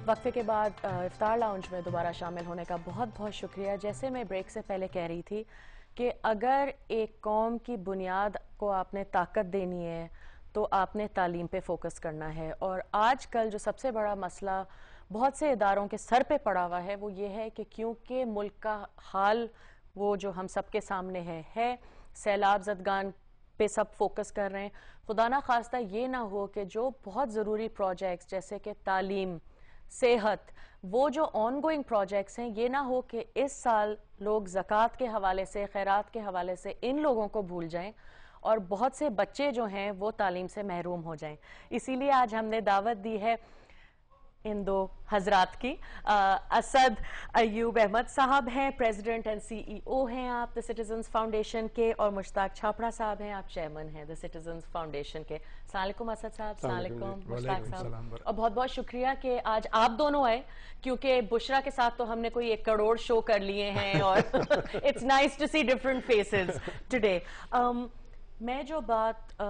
وقفے کے بعد افطار لاؤنج میں دوبارہ شامل ہونے کا بہت بہت شکریہ. جیسے میں بریک سے پہلے کہہ رہی تھی کہ اگر ایک قوم کی بنیاد کو آپ نے طاقت دینی ہے تو آپ نے تعلیم پہ فوکس کرنا ہے. اور آج کل جو سب سے بڑا مسئلہ بہت سے اداروں کے سر پہ پڑا ہوا ہے وہ یہ ہے کہ کیونکہ ملک کا حال وہ جو ہم سب کے سامنے ہے سیلاب زدگان پہ سب فوکس کر رہے ہیں. خدا نہ خواستہ یہ نہ ہو کہ جو بہت ضروری پروجیکٹس جیسے کہ تعلیم، صحت، وہ جو آن گوئنگ پروجیکٹس ہیں یہ نہ ہو کہ اس سال لوگ زکوٰۃ کے حوالے سے، خیرات کے حوالے سے ان لوگوں کو بھول جائیں اور بہت سے بچے جو ہیں وہ تعلیم سے محروم ہو جائیں. اسی لیے آج ہم نے دعوت دی ہے ان دو حضرات کی. اسد ایوب احمد صاحب ہیں، پریزیڈنٹ اینڈ سی ای او ہیں آپ دی سٹیزنز فاؤنڈیشن کے، اور مشتاق چھاپڑا صاحب ہیں، آپ چیئرمین ہیں دی سٹیزنز فاؤنڈیشن کے. السلام علیکم اسد صاحب. السلام علیکم مشتاق صاحب. اور بہت بہت شکریہ کہ آج آپ دونوں آئے، کیونکہ بشرا کے ساتھ تو ہم نے کوئی 1 کروڑ شو کر لیے ہیں اور it's nice to see different faces today. میں جو بات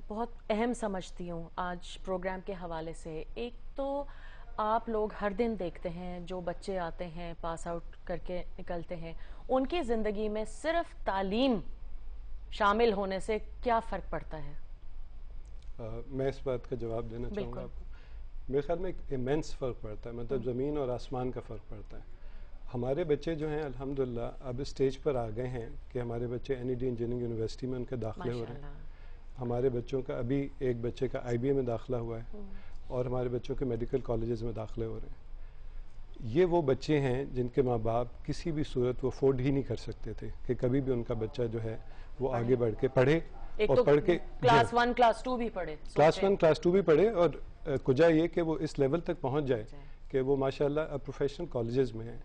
بہت اہم سمجھتی ہوں آج پروگرام کے حوالے سے، ایک تو آپ لوگ ہر دن دیکھتے ہیں جو بچے آتے ہیں پاس آؤٹ کر کے نکلتے ہیں، ان کی زندگی میں صرف تعلیم شامل ہونے سے کیا فرق پڑتا ہے؟ میں اس بات کا جواب دینا چاہوں گا. میرے خیال میں ایک ایمنس فرق پڑتا ہے، مطلب زمین اور آسمان کا فرق پڑتا ہے. ہمارے بچے جو ہیں الحمدللہ اب اسٹیج پر آ گئے ہیں کہ ہمارے بچے N E D engineering university میں ان کے داخلے ہو رہے ہیں. ہمارے بچوں کا ابھی ایک بچے کا آئی بی اے میں داخلہ ہوا ہے اور ہمارے بچوں کے میڈیکل کالجز میں داخلے ہو رہے ہیں. یہ وہ بچے ہیں جن کے ماں باپ کسی بھی صورت وہ افورڈ ہی نہیں کر سکتے تھے کہ کبھی بھی ان کا بچہ جو ہے وہ آگے بڑھ کے پڑھے اور پڑھ کے کلاس 1 کلاس 2 بھی پڑھے، کلاس 1 کلاس 2 بھی پڑھے، اور کجا یہ کہ وہ اس لیول تک پہنچ جائے کہ وہ ماشاءاللہ اب پروفیشنل کالجز میں ہیں.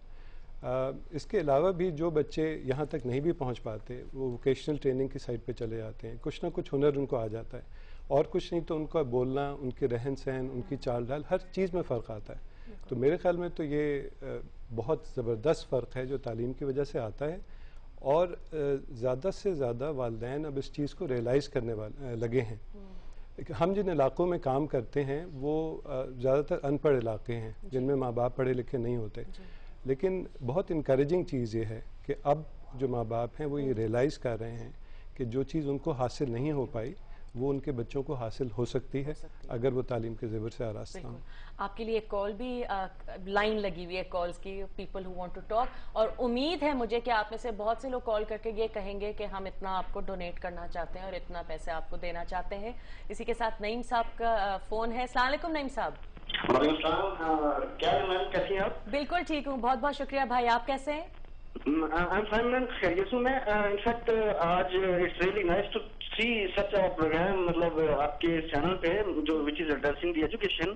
اس کے علاوہ بھی جو بچے یہاں تک نہیں بھی پہنچ پاتے وہ ووکیشنل ٹریننگ کی سائٹ پہ چلے جاتے ہیں. کچھ نہ کچھ ہنر ان کو آ جاتا ہے، اور کچھ نہیں تو ان کا بولنا، ان کے رہن سہن، ان کی چال ڈھال، ہر چیز میں فرق آتا ہے. تو میرے خیال میں تو یہ بہت زبردست فرق ہے جو تعلیم کی وجہ سے آتا ہے. اور زیادہ سے زیادہ والدین اب اس چیز کو ریئلائز کرنے لگے ہیں. ہم جن علاقوں میں کام کرتے ہیں وہ زیادہ تر ان پڑھ علاقے ہیں جن میں ماں باپ پڑھے لکھے نہیں ہوتے، لیکن بہت انکریجنگ چیز یہ ہے کہ اب جو ماں باپ ہیں وہ یہ ریئلائز کر رہے ہیں کہ جو چیز ان کو حاصل نہیں ہو پائی وہ ان کے بچوں کو حاصل ہو سکتی ہے اگر وہ تعلیم کے زیور سے آراستہ ہوں. آپ کے لیے ایک کال بھی لائن لگی ہوئی ہے کالز کی، people who want to talk, اور امید ہے مجھے کہ آپ میں سے بہت سے لوگ کال کر کے یہ کہیں گے کہ ہم اتنا آپ کو ڈونیٹ کرنا چاہتے ہیں اور اتنا پیسے آپ کو دینا چاہتے ہیں. اسی کے ساتھ نعیم صاحب کا فون ہے. السلام علیکم نعیم صاحب. وعلیکم السلام. کیا میم کیسی ہیں آپ؟ بالکل ٹھیک ہوں، بہت بہت شکریہ بھائی. آپ کیسے ہیں؟ خیریت ہوں میں. انفیکٹ آج it's really nice to see such a programme, مطلب آپ کے چینل پہ جو وچ از ایڈریسنگ دی ایجوکیشن.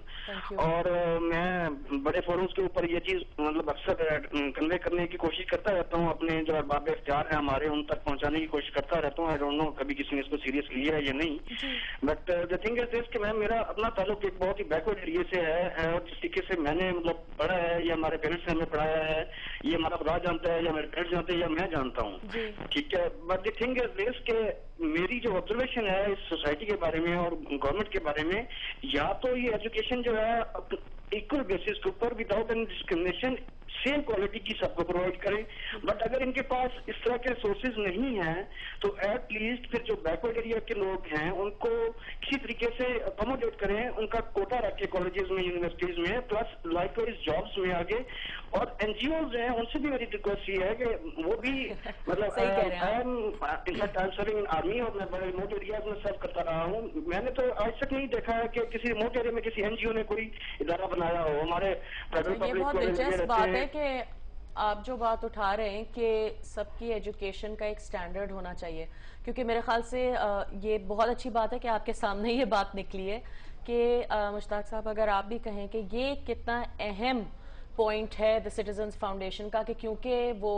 اور میں بڑے فورمز کے اوپر یہ چیز مطلب اکثر کنوے کرنے کی کوشش کرتا رہتا ہوں، اپنے جو احباب اختیار ہیں ہمارے ان تک پہنچانے کی کوشش کرتا رہتا ہوں. آئی ڈونٹ نو کبھی کسی نے اس کو سیریس لیا ہے یا نہیں، بٹ دا تھنگ از دس کہ میں میرا اپنا تعلق ایک بہت ہی بیکورڈ ایریے سے ہے، اور جس طریقے سے میں نے مطلب پڑھا ہے یا ہمارے پیرنٹس نے ہمیں پڑھایا ہے، یہ ہمارا خدا جانتا ہے یا میرے پیرنٹس جانتے ہیں یا میں جانتا ہوں، ٹھیک ہے. بٹ دی تھنگ از دس کہ میری جو آبزرویشن ہے اس سوسائٹی کے بارے میں اور گورنمنٹ کے بارے میں، یا تو یہ ایجوکیشن جو ہے ایکول بیسس کے اوپر without any discrimination same quality کی سب کو پرووائڈ کریں. بٹ اگر ان کے پاس اس طرح کے ریسورسز نہیں ہیں تو ایٹ لیسٹ پھر جو بیکورڈ ایریا کے لوگ ہیں ان کو کسی طریقے سے اکوموڈیٹ کریں، ان کا کوٹا رکھے کالجز میں، یونیورسٹیز میں، پلس لائک وائز جابس میں آگے. اور این جی اوز ہیں ان سے بھی میری ریکویسٹ یہ ہے کہ وہ بھی مطلب آرمی اور میں بڑے ریموٹ ایریاز میں سرو کرتا رہا ہوں. میں نے تو آج تک نہیں دیکھا ہے کہ کسی ریموٹ ایریا میں کسی این جی او نے کوئی ادارہ بنایا ہو. ہمارے یہ بہت دلچسپ بات ہے کہ آپ جو بات اٹھا رہے ہیں کہ سب کی ایجوکیشن کا ایک سٹینڈرڈ ہونا چاہیے، کیونکہ میرے خیال سے یہ بہت اچھی بات ہے کہ آپ کے سامنے یہ بات نکلی ہے کہ مشتاق صاحب اگر آپ بھی کہیں کہ یہ کتنا اہم پوائنٹ ہے دی سٹیزنز فاؤنڈیشن کا، کہ کیونکہ وہ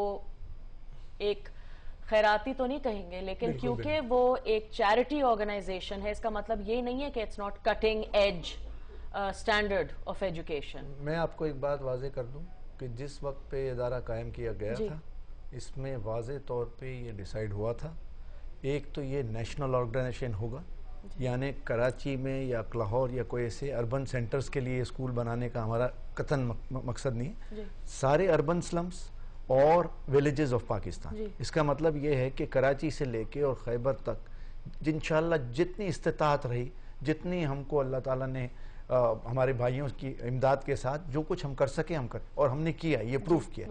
ایک خیراتی تو نہیں کہیں گے لیکن کیونکہ وہ ایک چیریٹی آرگنائزیشن ہے، اس کا مطلب یہ نہیں ہے کہ it's not cutting edge standard of education. میں آپ کو ایک بات واضح کر دوں کہ جس وقت پہ یہ ادارہ قائم کیا گیا تھا اس میں واضح طور پہ یہ ڈیسائیڈ ہوا تھا، ایک تو یہ نیشنل آرگنائزیشن ہوگا یعنی کراچی میں یا لاہور یا کوئی ایسے اربن سینٹرز کے لیے اسکول بنانے کا ہمارا قطعاً مقصد نہیں ہے. سارے اربن سلمز اور ویلیجز آف پاکستان. اس کا مطلب یہ ہے کہ کراچی سے لے کے اور خیبر تک انشاءاللہ جتنی استطاعت رہی, جتنی ہم کو اللہ تعالیٰ نے ہمارے بھائیوں کی امداد کے ساتھ جو کچھ ہم کر سکیں ہم کر, اور ہم نے کیا, یہ پروف کیا.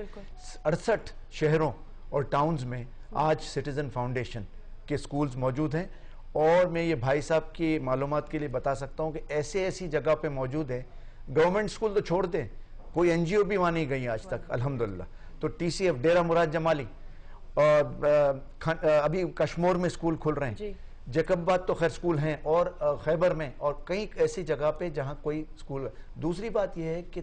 68 شہروں اور ٹاؤنز میں آج سٹیزن فاؤنڈیشن کے سکولز موجود ہیں, اور میں یہ بھائی صاحب کی معلومات کے لیے بتا سکتا ہوں کہ ایسی جگہ پہ موجود ہیں. گورنمنٹ سکول تو چھوڑ دیں, کوئی این جی او بھی وہاں نہیں گئی آج تک الحمدللہ. تو ٹی سی ایف, ڈیرہ مراد جمالی, اور ابھی کشمور میں سکول کھل رہے ہیں, جیکب تو خیر سکول ہیں, اور خیبر میں, اور کئی ایسی جگہ پہ جہاں کوئی سکول. دوسری بات یہ ہے کہ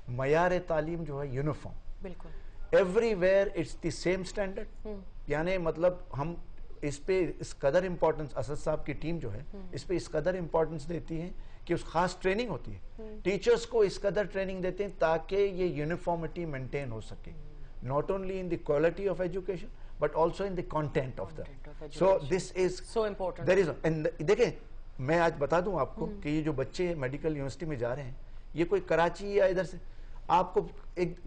معیار تعلیم جو ہے یونیفارم, بالکل everywhere it's the same standard. یعنی مطلب ہم اس پہ اس قدر امپورٹنس, اسد صاحب کی ٹیم جو ہے اس پہ اس قدر امپورٹنس دیتی ہے کہ اس خاص ٹریننگ ہوتی ہے, ٹیچرز کو اس قدر ٹریننگ دیتے ہیں تاکہ یہ یونیفارمٹی مینٹین ہو سکے, not only in the quality of education but also in the content of that. So this is so important. There is, and دیکھیں میں آج بتا دوں آپ کو کہ یہ جو بچے میڈیکل یونیورسٹی میں جا رہے ہیں یہ کوئی کراچی یا ادھر سے, آپ کو ایک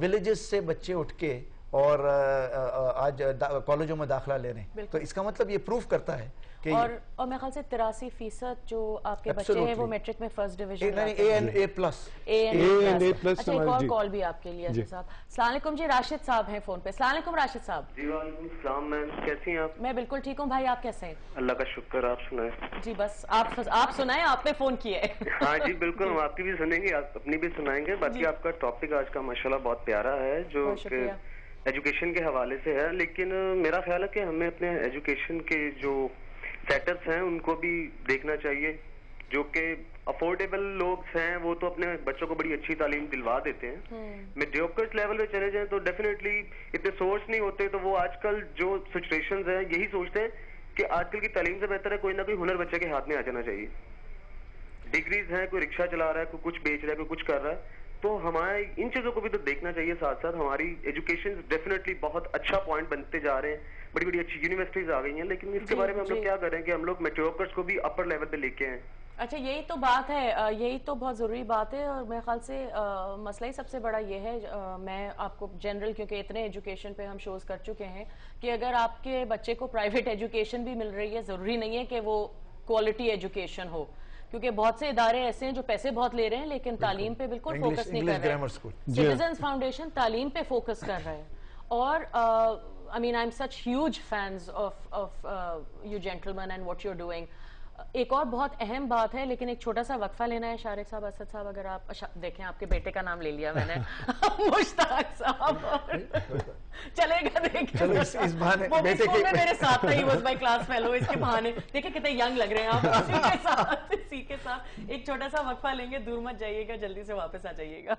ولیجز سے بچے اٹھ کے اور آج کالجوں میں داخلہ لے رہے ہیں, تو اس کا مطلب یہ پروف کرتا ہے کہ اور میرے خیال سے 83% جو آپ کے بچے ہیں وہ میٹرک میں فرسٹ ڈویژن اے پلس. اچھا ایک اور کال بھی آپ کے لیے صاحب. السلام علیکم جی, راشد صاحب ہیں فون پہ. السلام علیکم راشد صاحب. جی وعلیکم السلام میم, کیسی ہیں آپ؟ میں بالکل ٹھیک ہوں بھائی, آپ کیسے ہیں؟ اللہ کا شکر, آپ سنائیں. جی بس آپ سنائیں, آپ نے فون کیا ہے. ہاں جی بالکل, ہم آپ کی بھی سنیں گے, آپ اپنی بھی سنائیں گے. باقی آپ کا ٹاپک آج کا ماشاءاللہ بہت پیارا ہے جو کہ ایجوکیشن کے حوالے سے ہے, لیکن میرا خیال ہے کہ ہمیں اپنے ایجوکیشن کے جو سیٹرز ہیں ان کو بھی دیکھنا چاہیے. جو کہ افورڈیبل لوگ ہیں وہ تو اپنے بچوں کو بڑی اچھی تعلیم دلوا دیتے ہیں. میڈیوکر لیول پہ چلے جائیں تو ڈیفینیٹلی اتنے سورس نہیں ہوتے, تو وہ آج کل جو سچویشنز ہیں یہی سوچتے ہیں کہ آج کل کی تعلیم سے بہتر ہے کوئی نہ کوئی ہنر بچے کے ہاتھ میں آ جانا چاہیے. ڈگریز ہیں, کوئی رکشہ چلا رہا ہے, کوئی کچھ بیچ رہا ہے, کوئی کچھ کر رہا ہے, تو ہمارے ان چیزوں کو بھی تو دیکھنا چاہیے. ساتھ ساتھ ہماری ایجوکیشن ڈیفینیٹلی بہت اچھا پوائنٹ بنتے جا رہے ہیں, بڑی بڑی اچھی یونیورسٹیز آ گئی ہیں, لیکن اس کے بارے میں ہم لوگ کیا کریں کہ ہم لوگ میٹروکرز کو بھی اپر لیول پہ لے کے آئیں. اچھا یہی تو بات ہے, یہی تو بہت ضروری بات ہے, اور میرے خیال سے مسئلہ ہی سب سے بڑا یہ ہے. میں آپ کو جنرل, کیونکہ اتنے ایجوکیشن پہ ہم شوز کر چکے ہیں, کہ اگر آپ کے بچے کو پرائیویٹ ایجوکیشن بھی مل رہی ہے, ضروری نہیں ہے کہ وہ کوالٹی ایجوکیشن ہو, کیونکہ بہت سے ادارے ایسے ہیں جو پیسے بہت لے رہے ہیں لیکن تعلیم پہ بالکل فوکس نہیں کر رہے ہیں. سٹیزنز فاؤنڈیشن تعلیم پہ فوکس کر رہے ہیں, اور I mean I'm such huge fans of you gentlemen and what you're doing. ایک اور بہت اہم بات ہے, لیکن ایک چھوٹا سا وقفہ لینا ہے. شارق صاحب, اسد صاحب, اگر آپ دیکھیں, آپ کے بیٹے کا نام لے لیا میں نے, مشتاق صاحب, چلے گا دیکھیں, وہ بھی اسکول میں میرے ساتھ تھا, he was my class fellow. اس کے بہانے دیکھیں کتنے ینگ لگ رہے ہیں آپ. اسی کے ساتھ ایک چھوٹا سا وقفہ لیں گے, دور مت جائیے گا, جلدی سے واپس آ جائیے گا.